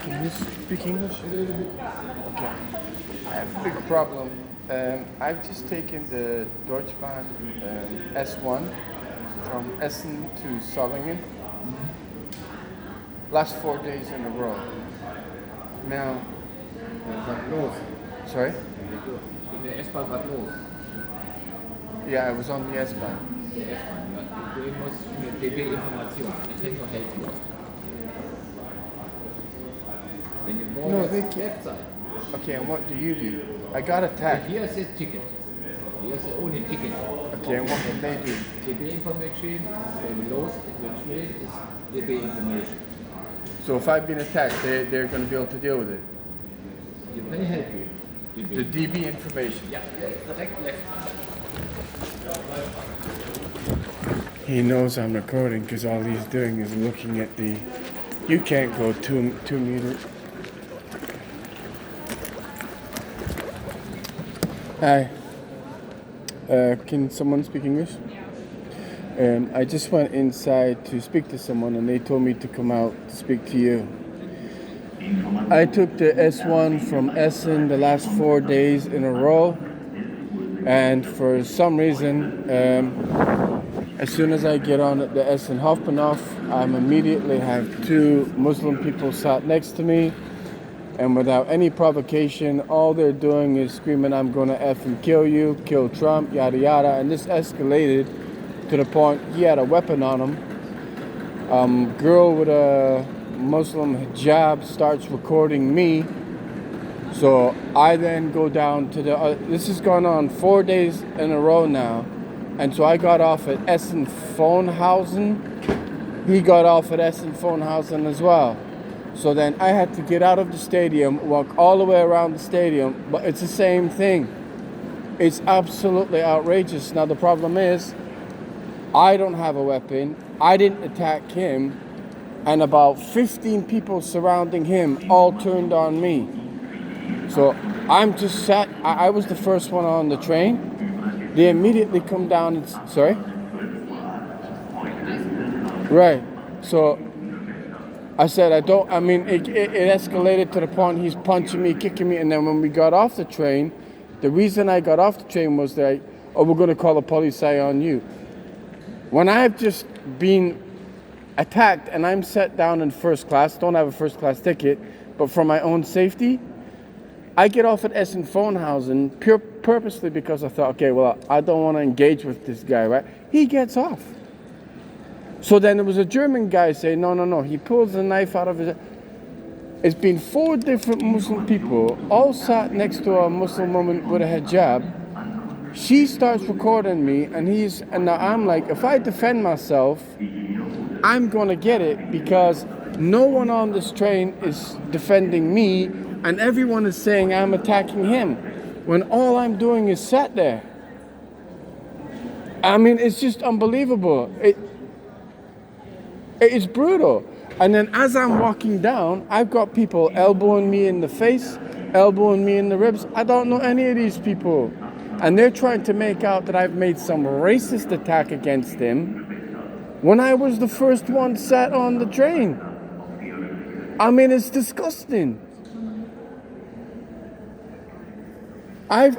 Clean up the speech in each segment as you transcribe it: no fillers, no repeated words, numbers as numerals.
Can you speak English? Okay. I have a big problem. I've just taken the Deutschbahn S1 from Essen to Solingen. Last 4 days in a row. Now, sorry? In der S-Bahn was los? Yeah, I was on the S-Bahn. Du musst eine DB-Information. Ich kann nur helfen. When you go No, left they can't. side. Okay, and what do you do? I got attacked. Here is the ticket. Here is the only ticket. Okay, and what can they do? DB information, when lost in the train is DB information. So if I've been attacked, they're going to be able to deal with it. You can help you. The DB information. Yeah, direct left. He knows I'm recording because all he's doing is looking at the. You can't go two meters. Hi. Can someone speak English? I just went inside to speak to someone and they told me to come out to speak to you. I took the S1 from Essen the last 4 days in a row, and for some reason, as soon as I get on at the Essen Hauptbahnhof, I immediately have 2 Muslim people sat next to me, and without any provocation, all they're doing is screaming, "I'm gonna effing kill you, kill Trump, yada yada," and this escalated to the point he had a weapon on him. Girl with a Muslim hijab starts recording me, so I then go down to the. This has gone on 4 days in a row now, and so I got off at Essen Phonhausen. He got off at Essen Phonhausen as well. So then I had to get out of the stadium, walk all the way around the stadium, but it's the same thing. It's absolutely outrageous. Now the problem is, I don't have a weapon. I didn't attack him. And about 15 people surrounding him all turned on me. So I'm just sat, I was the first one on the train. They immediately come down and, sorry? Right, so I said, it escalated to the point he's punching me, kicking me, and then when we got off the train, the reason I got off the train was that, we're gonna call the POLIZEI on you. When I've just been attacked and I'm set down in first class, don't have a first class ticket, but for my own safety, I get off at Essen Phonhausen purposely because I thought, okay, well, I don't want to engage with this guy, right? He gets off. So then there was a German guy saying, no. He pulls a knife out of his. It's been 4 different Muslim people, all sat next to a Muslim woman with a hijab. She starts recording me, and now I'm like, if I defend myself, I'm gonna get it because no one on this train is defending me, and everyone is saying I'm attacking him, when all I'm doing is sat there. I mean, it's just unbelievable. It's brutal. And then as I'm walking down, I've got people elbowing me in the face, elbowing me in the ribs. I don't know any of these people. And they're trying to make out that I've made some racist attack against him when I was the first one sat on the train. I mean, it's disgusting. I've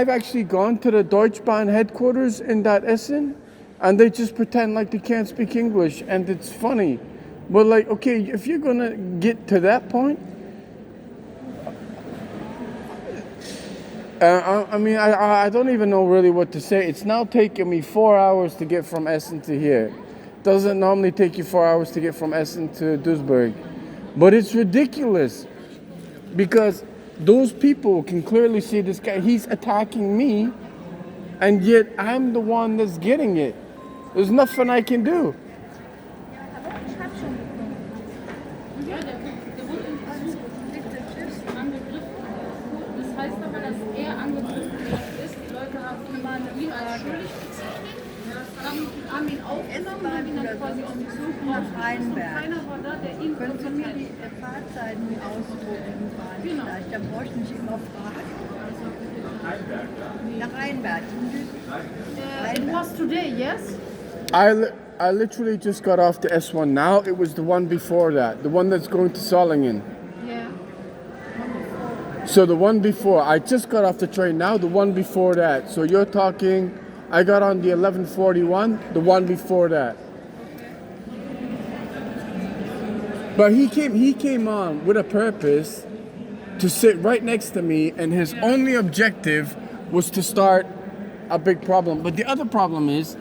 actually gone to the Deutschbahn headquarters in that Essen, and they just pretend like they can't speak English, and it's funny. But like, okay, if you're gonna get to that point, I don't even know really what to say. It's now taking me 4 hours to get from Essen to here. Doesn't normally take you 4 hours to get from Essen to Duisburg. But it's ridiculous because those people can clearly see this guy, he's attacking me, and yet I'm the one that's getting it. There's nothing I can do. Können Sie mir die Fahrzeiten ausdrucken? Genau. Da brauche ich nicht immer fragen. Nach Rheinberg. It was today, yes? I literally just got off the S1 now. It was the one before that, the one that's going to Solingen. Yeah. So the one before, I just got off the train now, the one before that. So you're talking, I got on the 11:41, the one before that. But he came on with a purpose to sit right next to me, and his only objective was to start a big problem. But the other problem is,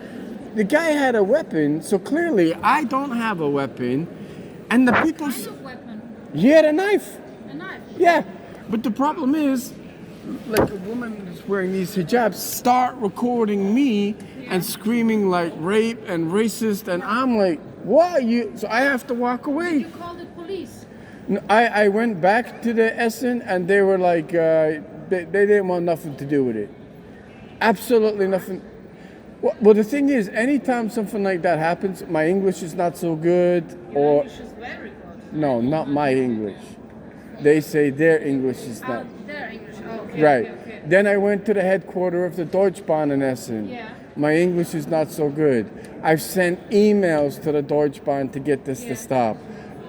the guy had a weapon, so clearly I don't have a weapon, and the people. Kind of weapon. He had a knife. A knife. Yeah, but the problem is, like, a woman that's wearing these hijabs start recording me and screaming like rape and racist, and I'm like, what are you? So I have to walk away. You called the police. No, I went back to the Essen, and they were like, they didn't want nothing to do with it. Absolutely nothing. Well, the thing is, anytime something like that happens, my English is not so good, or English is very good. no, not my English. They say their English is not. Their English. Okay. Right. Okay. Then I went to the headquarters of the Deutschbahn in Essen. Yeah. My English is not so good. I've sent emails to the Deutschbahn to get this to stop.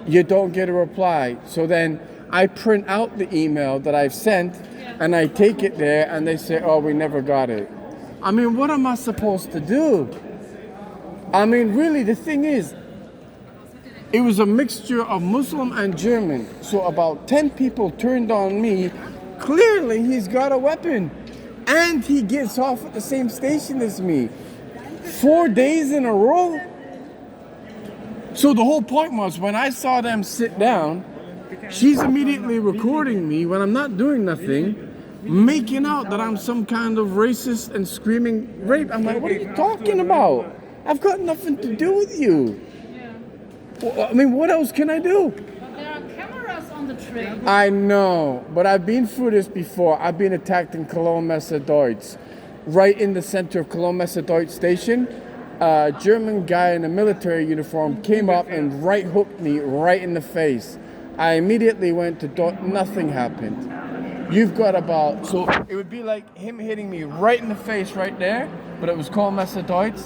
You don't get a reply. So then I print out the email that I've sent, and I take it there, and they say, oh, we never got it. I mean, what am I supposed to do? I mean, really, the thing is, it was a mixture of Muslim and German. So about 10 people turned on me. Clearly, he's got a weapon. And he gets off at the same station as me. 4 days in a row. So the whole point was, when I saw them sit down, she's immediately recording me when I'm not doing nothing, making out that I'm some kind of racist and screaming rape. I'm like, what are you talking about? I've got nothing to do with you. Well, I mean, what else can I do? But there are cameras on the train. I know, but I've been through this before. I've been attacked in Cologne-Messe Deutsch. Right in the center of Cologne-Messe Deutsch station, a German guy in a military uniform came up and right hooked me right in the face. I immediately went to nothing happened. You've got about, so it would be like him hitting me right in the face right there, but it was called Messe Deutsch,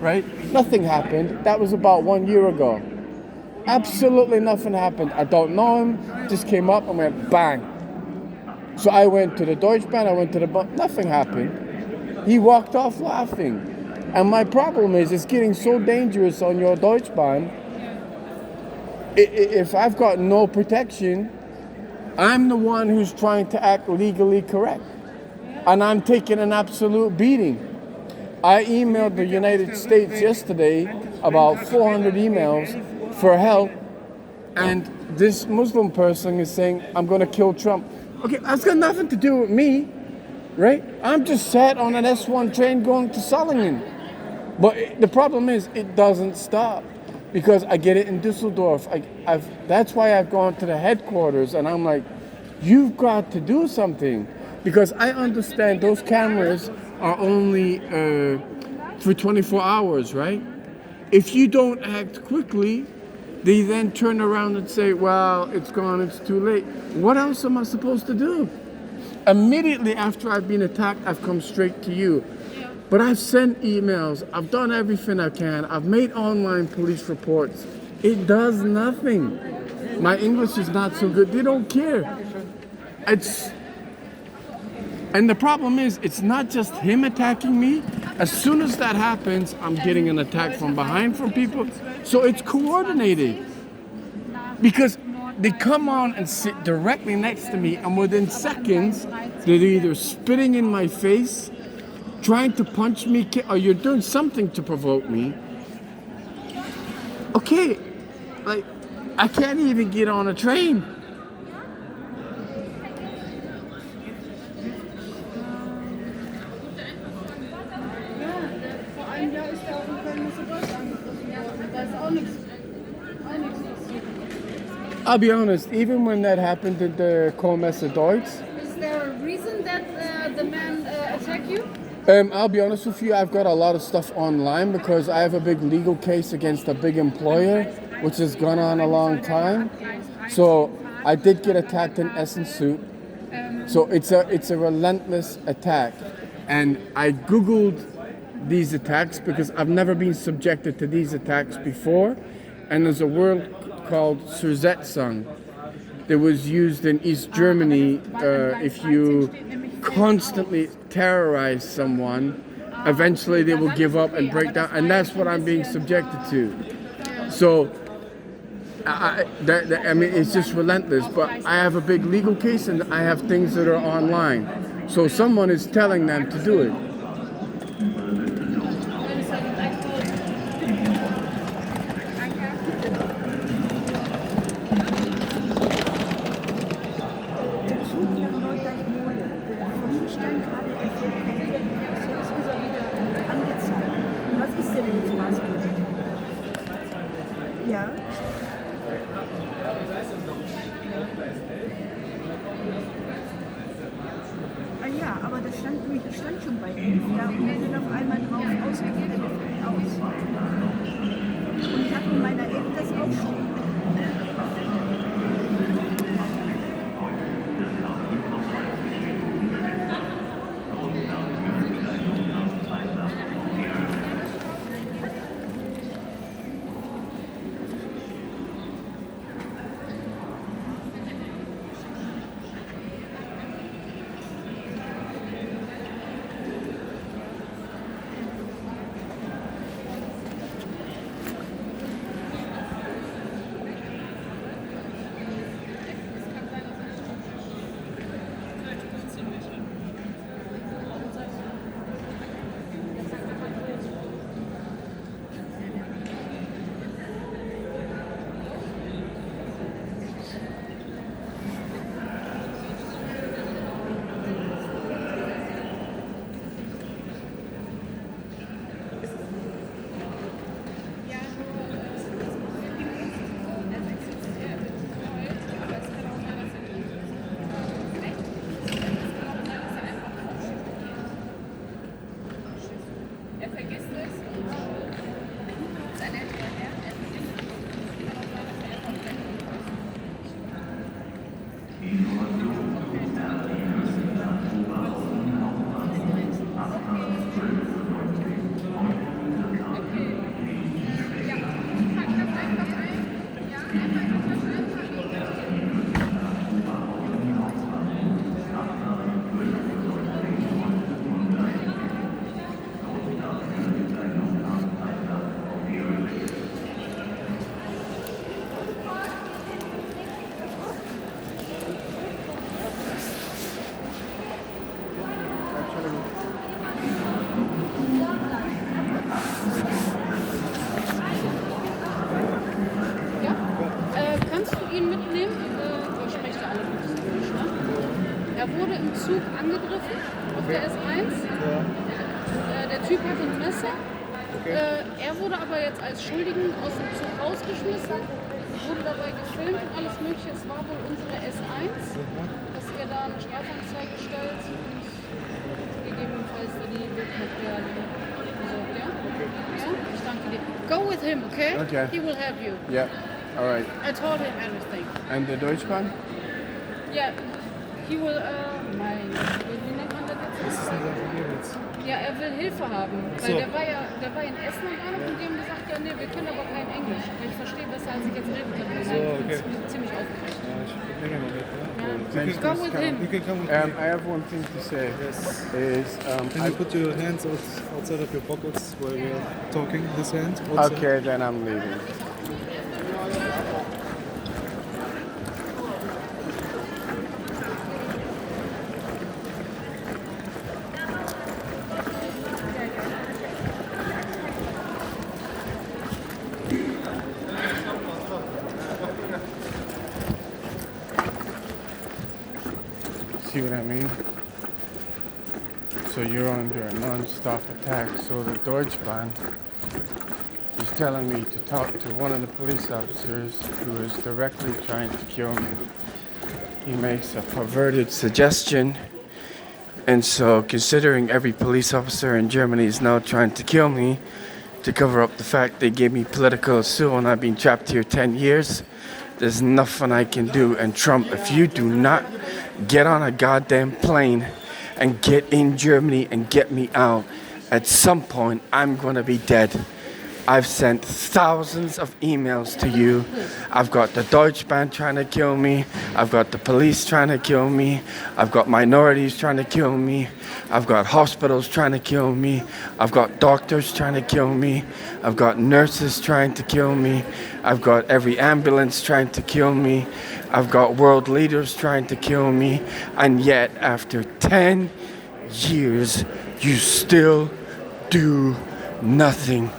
right? Nothing happened. That was about 1 year ago. Absolutely nothing happened. I don't know him, just came up and went bang. So I went to the Deutschbahn, I went to the bus, nothing happened. He walked off laughing. And my problem is, it's getting so dangerous on your Deutschbahn. If I've got no protection, I'm the one who's trying to act legally correct. And I'm taking an absolute beating. I emailed the United States yesterday, about 400 emails for help. And this Muslim person is saying, I'm going to kill Trump. Okay, that's got nothing to do with me, right? I'm just sat on an S1 train going to Solingen. But the problem is, it doesn't stop. Because I get it in Düsseldorf. That's why I've gone to the headquarters, and I'm like, you've got to do something. Because I understand those cameras are only for 24 hours, right? If you don't act quickly, they then turn around and say, well, it's gone, it's too late. What else am I supposed to do? Immediately after I've been attacked, I've come straight to you. But I've sent emails, I've done everything I can, I've made online police reports. It does nothing. My English is not so good, they don't care. And the problem is, it's not just him attacking me. As soon as that happens, I'm getting an attack from behind from people. So it's coordinated. Because they come on and sit directly next to me, and within seconds, they're either spitting in my face, trying to punch me, or you're doing something to provoke me. Okay, like, I can't even get on a train. Vor einem Jahr ist er auch in Köln-Messe Deutsch angegriffen worden. Da ist auch nichts passiert. I'll be honest, even when that happened at the Köln-Messe Deutsch, Is there a reason that the man attacked you? I'll be honest with you, I've got a lot of stuff online because I have a big legal case against a big employer, which has gone on a long time. So I did get attacked in Essen suit. So it's a relentless attack. And I Googled these attacks because I've never been subjected to these attacks before. And there's a word called Zersetzung that was used in East Germany. If you constantly terrorize someone, eventually they will give up and break down. And that's what I'm being subjected to. So, I mean, it's just relentless. But I have a big legal case and I have things that are online. So someone is telling them to do it. Ja. Ah ja, aber das stand schon bei 11, ja, und wir sind auf einmal drauf ausgeführt aus. Und ich habe in meiner App das auch stehen. Zug angegriffen auf der S1. Der Typ hatte ein Messer. Er wurde aber jetzt als Schuldigen aus dem Zug rausgeschmissen, wurde dabei gefilmt und alles Mögliche. Es war wohl unsere S1, dass er da eine Strafanzeige stellt und gegebenenfalls die wird mit werden. Ja? Ja? Ich danke dir. Go with him, okay? Okay. He will help you. Yeah, all right. I told him everything. And the Deutschbahn? Yeah, he will, wie nennt man das jetzt? Ja, er will Hilfe haben, weil der war ja in Essen am Bahnhof und die haben gesagt, ja nee, wir können aber kein Englisch. Ich verstehe besser, als ich jetzt reden kann. Ich bin ziemlich aufgeregt. Go with him. You can come with me. I have one thing to say. Yes. Is Can you put your hands outside of your pockets while we are talking? This hand? Also? okay, then I'm leaving. See what I mean? So you're under a non-stop attack. So the Deutschbahn is telling me to talk to one of the police officers who is directly trying to kill me. He makes a perverted suggestion. And so considering every police officer in Germany is now trying to kill me to cover up the fact they gave me political asylum and I've been trapped here 10 years, there's nothing I can do. And Trump, if you do not get on a goddamn plane and get in Germany and get me out, At some point, I'm gonna be dead. I've sent thousands of emails to you. I've got the Deutsche Bahn trying to kill me. I've got the police trying to kill me. I've got minorities trying to kill me. I've got hospitals trying to kill me. I've got doctors trying to kill me. I've got nurses trying to kill me. I've got every ambulance trying to kill me. I've got world leaders trying to kill me. And yet, after 10 years, you still do nothing.